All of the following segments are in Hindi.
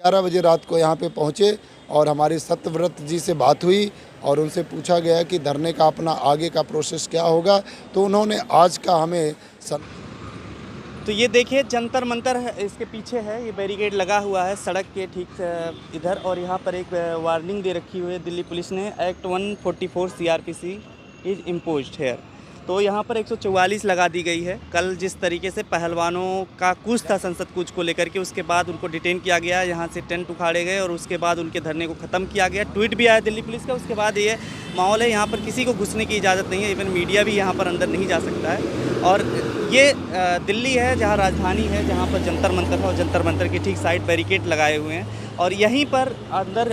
11 बजे रात को यहाँ पे पहुँचे और हमारी सत्यव्रत जी से बात हुई और उनसे पूछा गया कि धरने का अपना आगे का प्रोसेस क्या होगा, तो उन्होंने आज का हमें तो ये देखिए जंतर मंतर है, इसके पीछे है, ये बैरिकेड लगा हुआ है सड़क के ठीक इधर, और यहाँ पर एक वार्निंग दे रखी हुई है दिल्ली पुलिस ने, act 144 CRPC is imposed here. तो यहाँ पर 144 लगा दी गई है। कल जिस तरीके से पहलवानों का कूच था संसद कूच को लेकर के, उसके बाद उनको डिटेन किया गया, यहाँ से टेंट उखाड़े गए और उसके बाद उनके धरने को ख़त्म किया गया। ट्वीट भी आया दिल्ली पुलिस का। उसके बाद ये माहौल है, यहाँ पर किसी को घुसने की इजाज़त नहीं है, इवन मीडिया भी यहाँ पर अंदर नहीं जा सकता है। और ये दिल्ली है जहाँ राजधानी है, जहाँ पर जंतर मंतर है और जंतर मंतर के ठीक साइड बैरिकेड लगाए हुए हैं। और यहीं पर अंदर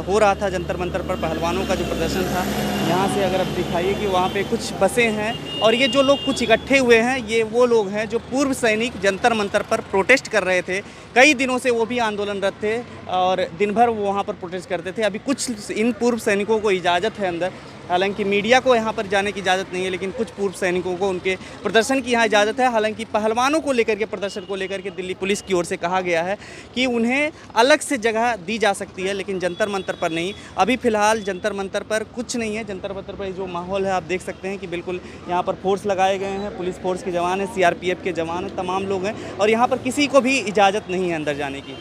हो रहा था जंतर मंतर पर पहलवानों का जो प्रदर्शन था। यहाँ से अगर आप दिखाइए कि वहाँ पे कुछ बसें हैं और ये जो लोग कुछ इकट्ठे हुए हैं, ये वो लोग हैं जो पूर्व सैनिक जंतर मंतर पर प्रोटेस्ट कर रहे थे। कई दिनों से वो भी आंदोलनरत थे और दिन भर वो वहाँ पर प्रोटेस्ट करते थे। अभी कुछ इन पूर्व सैनिकों को इजाज़त है अंदर, हालांकि मीडिया को यहाँ पर जाने की इजाज़त नहीं है, लेकिन कुछ पूर्व सैनिकों को उनके प्रदर्शन की यहाँ इजाज़त है। हालांकि पहलवानों को लेकर के, प्रदर्शन को लेकर के दिल्ली पुलिस की ओर से कहा गया है कि उन्हें अलग से जगह दी जा सकती है, लेकिन जंतर मंतर पर नहीं। अभी फ़िलहाल जंतर मंतर पर कुछ नहीं है। जंतर मंतर पर जो माहौल है आप देख सकते हैं कि बिल्कुल यहाँ पर फोर्स लगाए गए हैं, पुलिस फोर्स के जवान हैं, CRPF के जवान हैं, तमाम लोग हैं और यहाँ पर किसी को भी इजाज़त नहीं है अंदर जाने की।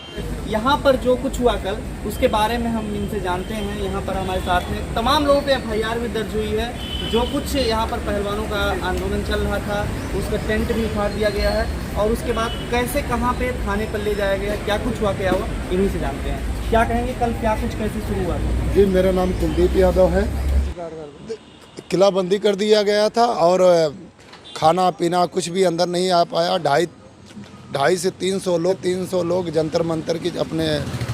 यहाँ पर जो कुछ हुआ कल, उसके बारे में हम इनसे जानते हैं। यहाँ पर हमारे साथ में तमाम लोगों पे FIR भी दर्ज हुई है। जो कुछ यहाँ पर पहलवानों का आंदोलन चल रहा था, उसका टेंट भी उखाड़ दिया गया है और उसके बाद कैसे कहाँ पे थाने पर ले जाया गया, क्या कुछ हुआ, क्या हुआ, इन्हीं से जानते हैं। क्या कहेंगे, कल क्या कुछ कैसे शुरू हुआ था? जी, मेरा नाम कुलदीप यादव है। किलाबंदी कर दिया गया था और खाना पीना कुछ भी अंदर नहीं आ पाया। 250 से 300 लोग जंतर मंतर की अपने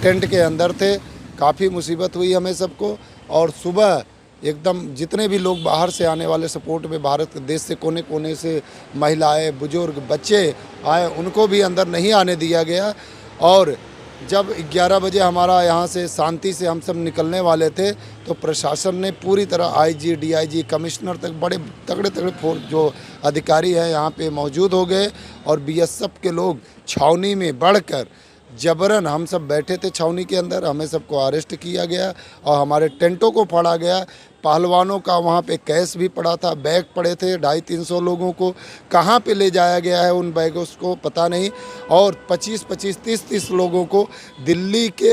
टेंट के अंदर थे। काफ़ी मुसीबत हुई हमें सबको। और सुबह एकदम जितने भी लोग बाहर से आने वाले सपोर्ट में, भारत देश से कोने कोने से महिलाएं, बुजुर्ग, बच्चे आए, उनको भी अंदर नहीं आने दिया गया। और जब 11 बजे हमारा यहाँ से शांति से हम सब निकलने वाले थे, तो प्रशासन ने पूरी तरह IG, DIG, कमिश्नर तक बड़े तगड़े फोर्स जो अधिकारी हैं यहाँ पे मौजूद हो गए और BSF के लोग छावनी में बढ़कर जबरन, हम सब बैठे थे छावनी के अंदर, हमें सबको अरेस्ट किया गया और हमारे टेंटों को फाड़ा गया। पहलवानों का वहाँ पे कैश भी पड़ा था, बैग पड़े थे। 250-300 लोगों को कहाँ पे ले जाया गया है उन बैगों को पता नहीं। और 25-25, 30-30 लोगों को दिल्ली के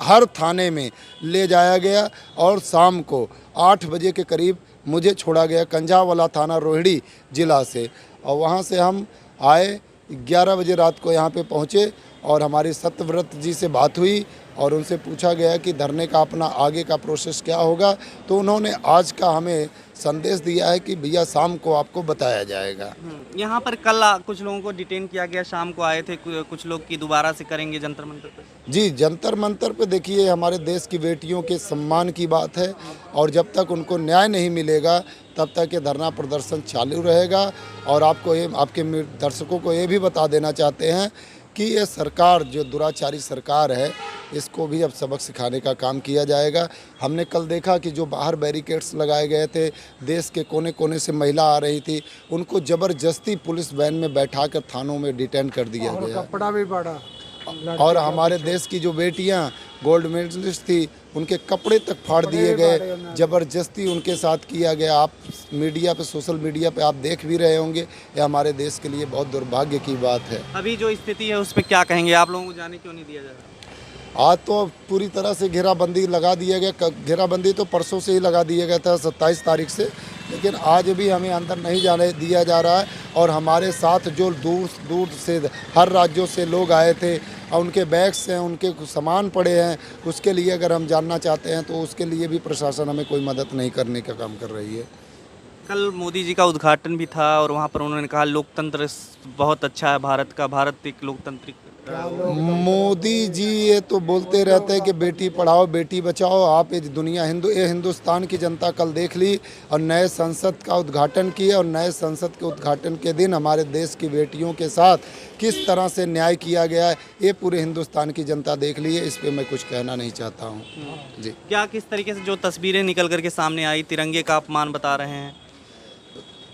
हर थाने में ले जाया गया और शाम को 8 बजे के करीब मुझे छोड़ा गया कंझावाला थाना, रोहिणी ज़िला से। और वहाँ से हम आए, 11 बजे रात को यहाँ पे पहुँचे और हमारी सत्यव्रत जी से बात हुई और उनसे पूछा गया कि धरने का अपना आगे का प्रोसेस क्या होगा, तो उन्होंने आज का हमें संदेश दिया है कि भैया शाम को आपको बताया जाएगा। यहाँ पर कल कुछ लोगों को डिटेन किया गया, शाम को आए थे कुछ लोग की दोबारा से करेंगे जंतर मंतर पर। जी, जंतर मंतर पे देखिए, हमारे देश की बेटियों के सम्मान की बात है और जब तक उनको न्याय नहीं मिलेगा तब तक ये धरना प्रदर्शन चालू रहेगा। और आपको ये, आपके दर्शकों को ये भी बता देना चाहते हैं कि ये सरकार, जो दुराचारी सरकार है, इसको भी अब सबक सिखाने का काम किया जाएगा। हमने कल देखा कि जो बाहर बैरिकेड्स लगाए गए थे, देश के कोने कोने से महिला आ रही थी, उनको ज़बरदस्ती पुलिस वैन में बैठाकर थानों में डिटेन कर दिया गया। कपड़ा भी पड़ा। और हमारे देश की जो बेटियां गोल्ड मेडलिस्ट थी, उनके कपड़े तक फाड़ दिए गए, ज़बरदस्ती उनके साथ किया गया। आप मीडिया पे, सोशल मीडिया पे आप देख भी रहे होंगे। ये हमारे देश के लिए बहुत दुर्भाग्य की बात है। अभी जो स्थिति है उस पर क्या कहेंगे, आप लोगों को जाने क्यों नहीं दिया जा रहा? आज तो पूरी तरह से घेराबंदी लगा दिया गया। घेराबंदी तो परसों से ही लगा दिया गया था, 27 तारीख से, लेकिन आज भी हमें अंदर नहीं जाने दिया जा रहा है। और हमारे साथ जो दूर से हर राज्यों से लोग आए थे और उनके बैग्स हैं, उनके सामान पड़े हैं, उसके लिए अगर हम जानना चाहते हैं तो उसके लिए भी प्रशासन हमें कोई मदद नहीं करने का काम कर रही है। कल मोदी जी का उद्घाटन भी था और वहाँ पर उन्होंने कहा लोकतंत्र बहुत अच्छा है भारत का, भारत एक लोकतांत्रिक। मोदी जी ये तो बोलते रहते हैं कि बेटी पढ़ाओ बेटी बचाओ। आप ये दुनिया ये हिंदुस्तान की जनता कल देख ली और नए संसद का उद्घाटन किया। और नए संसद के उद्घाटन के दिन हमारे देश की बेटियों के साथ किस तरह से न्याय किया गया है, ये पूरे हिंदुस्तान की जनता देख ली है। इस पर मैं कुछ कहना नहीं चाहता हूँ। जी, क्या किस तरीके से जो तस्वीरें निकल करके सामने आई, तिरंगे का अपमान बता रहे हैं?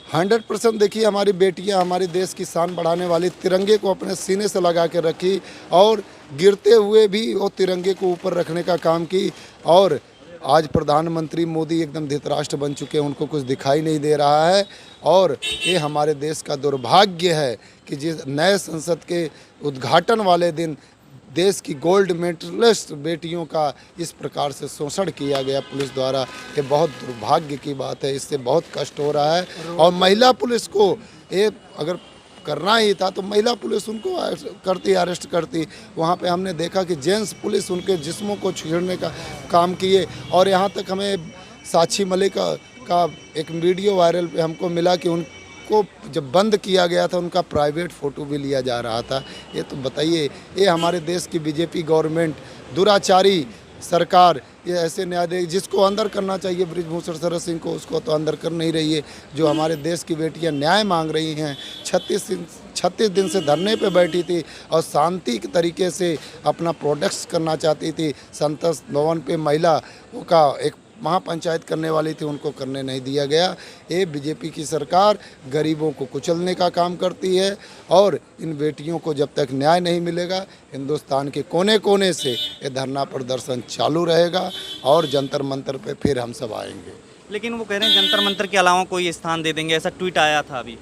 100% देखिए, हमारी बेटियां हमारे देश की शान बढ़ाने वाली तिरंगे को अपने सीने से लगा के रखी और गिरते हुए भी वो तिरंगे को ऊपर रखने का काम की। और आज प्रधानमंत्री मोदी एकदम धृतराष्ट्र बन चुके हैं, उनको कुछ दिखाई नहीं दे रहा है। और ये हमारे देश का दुर्भाग्य है कि जिस नए संसद के उद्घाटन वाले दिन देश की गोल्ड मेडलिस्ट बेटियों का इस प्रकार से शोषण किया गया पुलिस द्वारा, ये बहुत दुर्भाग्य की बात है। इससे बहुत कष्ट हो रहा है। और महिला पुलिस को ये अगर करना ही था तो महिला पुलिस उनको करती, अरेस्ट करती। वहाँ पे हमने देखा कि जेंट्स पुलिस उनके जिस्मों को छेड़ने का काम किए। और यहाँ तक हमें साक्षी मलिक का एक वीडियो वायरल पे हमको मिला कि उनको जब बंद किया गया था उनका प्राइवेट फ़ोटो भी लिया जा रहा था। ये तो बताइए, ये हमारे देश की बीजेपी गवर्नमेंट, दुराचारी सरकार, ये ऐसे न्यायाधीश जिसको अंदर करना चाहिए बृजभूषण शरद सिंह को, उसको तो अंदर कर नहीं रही है। जो हमारे देश की बेटियां न्याय मांग रही हैं, 36 दिन से धरने पे बैठी थी और शांति के तरीके से अपना प्रोटेस्ट करना चाहती थी। संतोष भवन पे महिला का एक महापंचायत करने वाली थी, उनको करने नहीं दिया गया। ये बीजेपी की सरकार गरीबों को कुचलने का काम करती है। और इन बेटियों को जब तक न्याय नहीं मिलेगा, हिंदुस्तान के कोने कोने से ये धरना प्रदर्शन चालू रहेगा और जंतर मंतर पे फिर हम सब आएंगे। लेकिन वो कह रहे हैं जंतर मंतर के अलावा कोई स्थान दे देंगे, ऐसा ट्वीट आया था अभी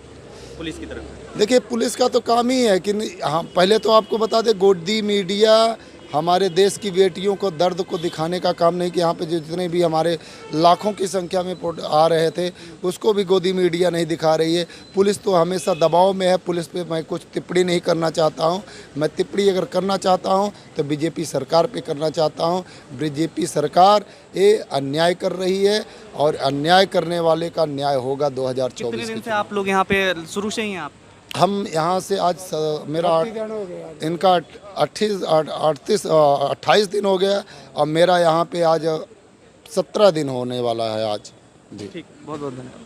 पुलिस की तरफ। देखिए, पुलिस का तो काम ही है कि हाँ, पहले तो आपको बता दें, गोदी मीडिया हमारे देश की बेटियों को दर्द को दिखाने का काम नहीं कि यहाँ पे जितने भी हमारे लाखों की संख्या में आ रहे थे उसको भी गोदी मीडिया नहीं दिखा रही है। पुलिस तो हमेशा दबाव में है। पुलिस पे मैं कुछ टिप्पणी नहीं करना चाहता हूँ। मैं टिप्पणी अगर करना चाहता हूँ तो बीजेपी सरकार पे करना चाहता हूँ। बीजेपी सरकार ये अन्याय कर रही है और अन्याय करने वाले का न्याय होगा 2024। कितने दिन से आप लोग यहाँ पे, शुरू से ही हैं आप? हम यहाँ से आज मेरा इनका 28 दिन हो गया और मेरा यहाँ पे आज 17 दिन होने वाला है आज जी। ठीक, बहुत बहुत धन्यवाद।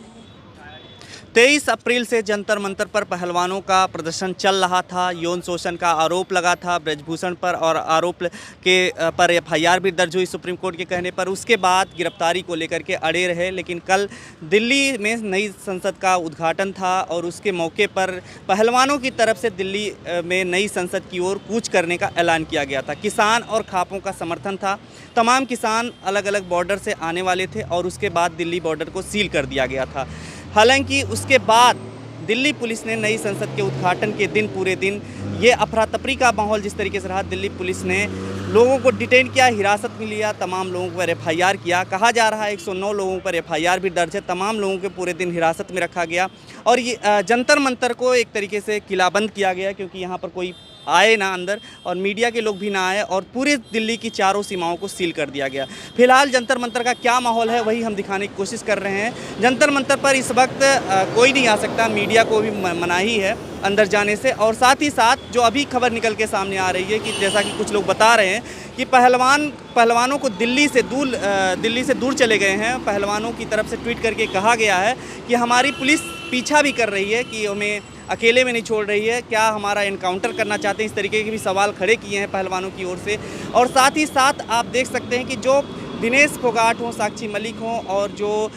23 अप्रैल से जंतर मंतर पर पहलवानों का प्रदर्शन चल रहा था। यौन शोषण का आरोप लगा था ब्रजभूषण पर और आरोप के पर एफआईआर भी दर्ज हुई सुप्रीम कोर्ट के कहने पर। उसके बाद गिरफ्तारी को लेकर के अड़े रहे। लेकिन कल दिल्ली में नई संसद का उद्घाटन था और उसके मौके पर पहलवानों की तरफ से दिल्ली में नई संसद की ओर कूच करने का ऐलान किया गया था। किसान और खापों का समर्थन था। तमाम किसान अलग अलग बॉर्डर से आने वाले थे और उसके बाद दिल्ली बॉर्डर को सील कर दिया गया था। हालांकि उसके बाद दिल्ली पुलिस ने नई संसद के उद्घाटन के दिन पूरे दिन ये अफरा तफरी का माहौल जिस तरीके से रहा, दिल्ली पुलिस ने लोगों को डिटेन किया, हिरासत में लिया, तमाम लोगों पर एफआईआर किया। कहा जा रहा है 109 लोगों पर एफआईआर भी दर्ज है। तमाम लोगों के पूरे दिन हिरासत में रखा गया और ये जंतर मंतर को एक तरीके से किलाबंद किया गया क्योंकि यहाँ पर कोई आए ना अंदर और मीडिया के लोग भी ना आए और पूरे दिल्ली की चारों सीमाओं को सील कर दिया गया। फिलहाल जंतर मंतर का क्या माहौल है वही हम दिखाने की कोशिश कर रहे हैं। जंतर मंतर पर इस वक्त कोई नहीं आ सकता, मीडिया को भी मनाही है अंदर जाने से। और साथ ही साथ जो अभी खबर निकल के सामने आ रही है कि जैसा कि कुछ लोग बता रहे हैं कि पहलवानों को दिल्ली से दूर चले गए हैं। पहलवानों की तरफ से ट्वीट करके कहा गया है कि हमारी पुलिस पीछा भी कर रही है कि हमें अकेले में नहीं छोड़ रही है, क्या हमारा एनकाउंटर करना चाहते हैं, इस तरीके के भी सवाल खड़े किए हैं पहलवानों की ओर से। और साथ ही साथ आप देख सकते हैं कि जो दिनेश फोगाट हों, साक्षी मलिक हों और जो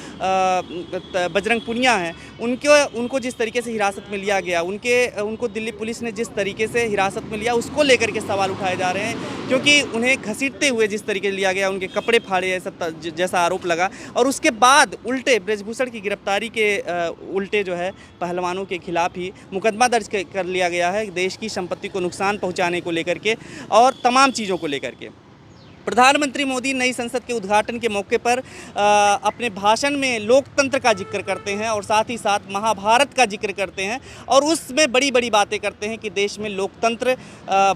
बजरंग पुनिया हैं, उनको जिस तरीके से हिरासत में लिया गया, उनको दिल्ली पुलिस ने जिस तरीके से हिरासत में लिया उसको लेकर के सवाल उठाए जा रहे हैं क्योंकि उन्हें घसीटते हुए जिस तरीके से लिया गया, उनके कपड़े फाड़े ऐसा जैसा आरोप लगा। और उसके बाद उल्टे ब्रजभूषण की गिरफ्तारी के उल्टे जो है पहलवानों के खिलाफ ही मुकदमा दर्ज कर लिया गया है देश की संपत्ति को नुकसान पहुँचाने को लेकर के और तमाम चीज़ों को लेकर के। प्रधानमंत्री मोदी नई संसद के उद्घाटन के मौके पर अपने भाषण में लोकतंत्र का जिक्र करते हैं और साथ ही साथ महाभारत का जिक्र करते हैं और उसमें बड़ी बड़ी बातें करते हैं कि देश में लोकतंत्र,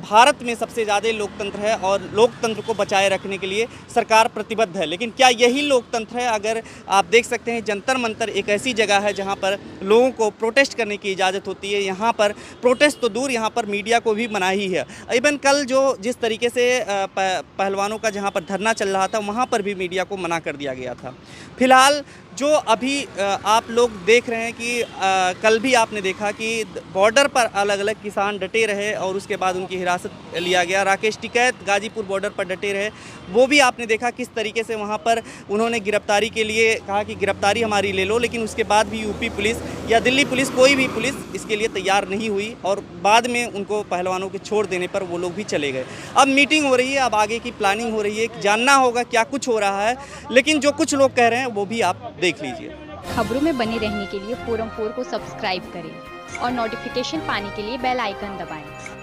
भारत में सबसे ज़्यादा लोकतंत्र है और लोकतंत्र को बचाए रखने के लिए सरकार प्रतिबद्ध है। लेकिन क्या यही लोकतंत्र है? अगर आप देख सकते हैं जंतर मंतर एक ऐसी जगह है जहाँ पर लोगों को प्रोटेस्ट करने की इजाज़त होती है। यहाँ पर प्रोटेस्ट तो दूर, यहाँ पर मीडिया को भी मनाही है। इवन कल जिस तरीके से पहलवानों का जहां पर धरना चल रहा था वहां पर भी मीडिया को मना कर दिया गया था। फिलहाल जो अभी आप लोग देख रहे हैं कि कल भी आपने देखा कि बॉर्डर पर अलग अलग किसान डटे रहे और उसके बाद उनकी हिरासत लिया गया। राकेश टिकैत गाजीपुर बॉर्डर पर डटे रहे, वो भी आपने देखा किस तरीके से वहाँ पर उन्होंने गिरफ्तारी के लिए कहा कि गिरफ्तारी हमारी ले लो, लेकिन उसके बाद भी यूपी पुलिस या दिल्ली पुलिस, कोई भी पुलिस इसके लिए तैयार नहीं हुई और बाद में उनको पहलवानों के छोड़ देने पर वो लोग भी चले गए। अब मीटिंग हो रही है, अब आगे की प्लानिंग हो रही है, जानना होगा क्या कुछ हो रहा है, लेकिन जो कुछ लोग कह रहे हैं वो भी आप देख लीजिए। खबरों में बने रहने के लिए फोरम 4 को सब्सक्राइब करें और नोटिफिकेशन पाने के लिए बेल आइकन दबाएं।